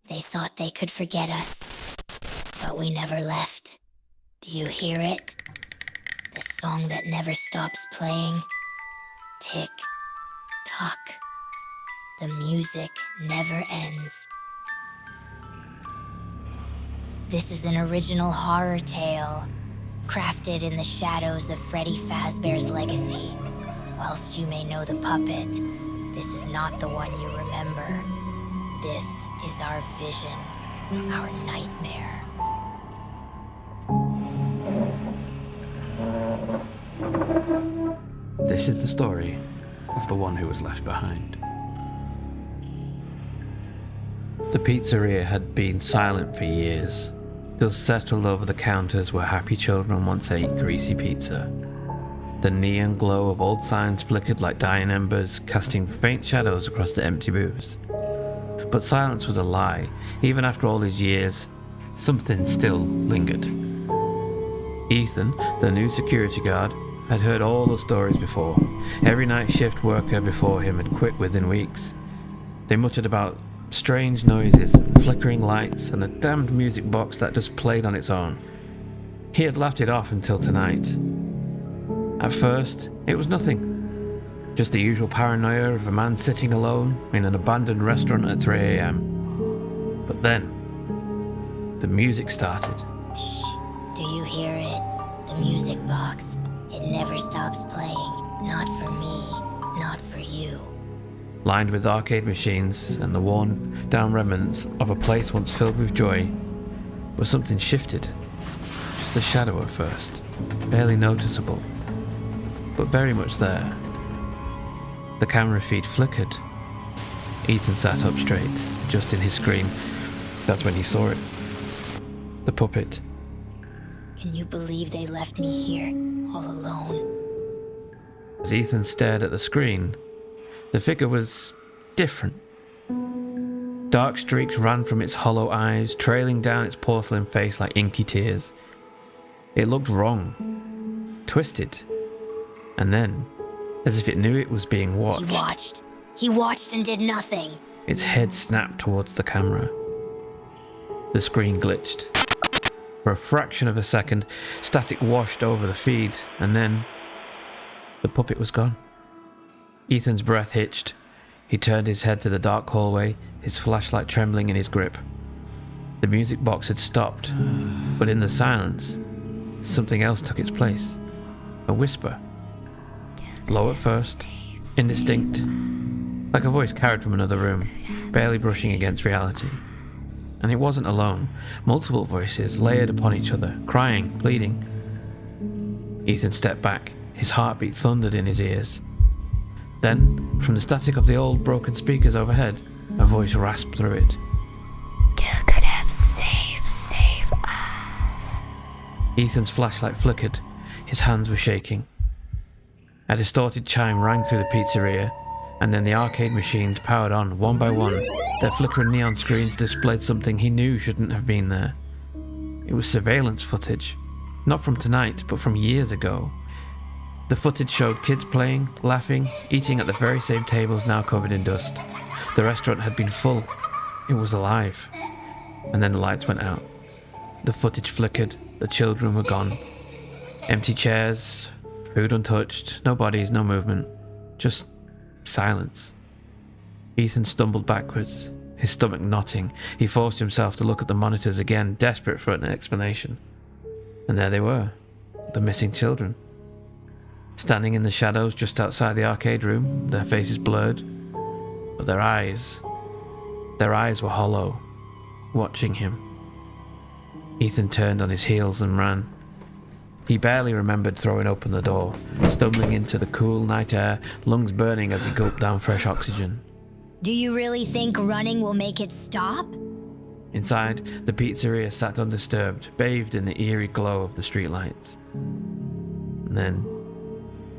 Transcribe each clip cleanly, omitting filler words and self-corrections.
They thought they could forget us, but we never left. Do you hear it? The song that never stops playing. Tick, tock. The music never ends. This is an original horror tale, crafted in the shadows of Freddy Fazbear's legacy. Whilst you may know the puppet, this is not the one you remember. This is our vision, our nightmare. This is the story of the one who was left behind. The pizzeria had been silent for years. Dust settled over the counters where happy children once ate greasy pizza. The neon glow of old signs flickered like dying embers, casting faint shadows across the empty booths. But silence was a lie. Even after all these years, something still lingered. Ethan, the new security guard, had heard all the stories before. Every night shift worker before him had quit within weeks. They muttered about strange noises, flickering lights, and a damned music box that just played on its own. He had laughed it off until tonight. At first, it was nothing. Just the usual paranoia of a man sitting alone in an abandoned restaurant at 3 a.m. But then, the music started. Shh, do you hear it? The music box. It never stops playing. Not for me, not for you. Lined with arcade machines and the worn-down remnants of a place once filled with joy, but something shifted. Just a shadow at first, barely noticeable, but very much there. The camera feed flickered. Ethan sat up straight, adjusting his screen. That's when he saw it. The puppet. Can you believe they left me here, all alone? As Ethan stared at the screen, the figure was different. Dark streaks ran from its hollow eyes, trailing down its porcelain face like inky tears. It looked wrong, twisted, and then, as if it knew it was being watched. He watched and did nothing. Its head snapped towards the camera. The screen glitched. For a fraction of a second, static washed over the feed, and then the puppet was gone. Ethan's breath hitched. He turned his head to the dark hallway, his flashlight trembling in his grip. The music box had stopped, but in the silence, something else took its place. A whisper. Low at first, indistinct, like a voice carried from another room, barely brushing against reality. And it wasn't alone. Multiple voices layered upon each other, crying, pleading. Ethan stepped back. His heartbeat thundered in his ears. Then, from the static of the old broken speakers overhead, a voice rasped through it. You could have saved us. Ethan's flashlight flickered. His hands were shaking. A distorted chime rang through the pizzeria, and then the arcade machines powered on, one by one. Their flickering neon screens displayed something he knew shouldn't have been there. It was surveillance footage. Not from tonight, but from years ago. The footage showed kids playing, laughing, eating at the very same tables now covered in dust. The restaurant had been full. It was alive. And then the lights went out. The footage flickered. The children were gone. Empty chairs, food untouched, no bodies, no movement. Just silence. Ethan stumbled backwards, his stomach knotting. He forced himself to look at the monitors again, desperate for an explanation. And there they were, the missing children. Standing in the shadows just outside the arcade room, their faces blurred, but their eyes were hollow, watching him. Ethan turned on his heels and ran. He barely remembered throwing open the door, stumbling into the cool night air, lungs burning as he gulped down fresh oxygen. Do you really think running will make it stop? Inside, the pizzeria sat undisturbed, bathed in the eerie glow of the streetlights. And then,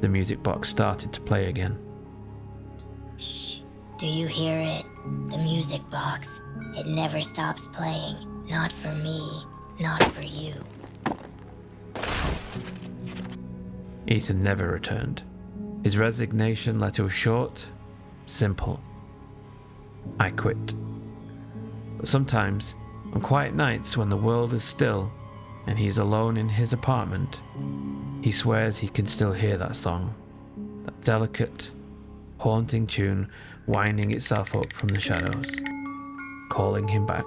the music box started to play again. Shh, do you hear it? The music box. It never stops playing. Not for me, not for you. Ethan never returned. His resignation letter was short, simple. I quit. But sometimes, on quiet nights when the world is still and he's alone in his apartment, he swears he can still hear that song, that delicate, haunting tune winding itself up from the shadows, calling him back.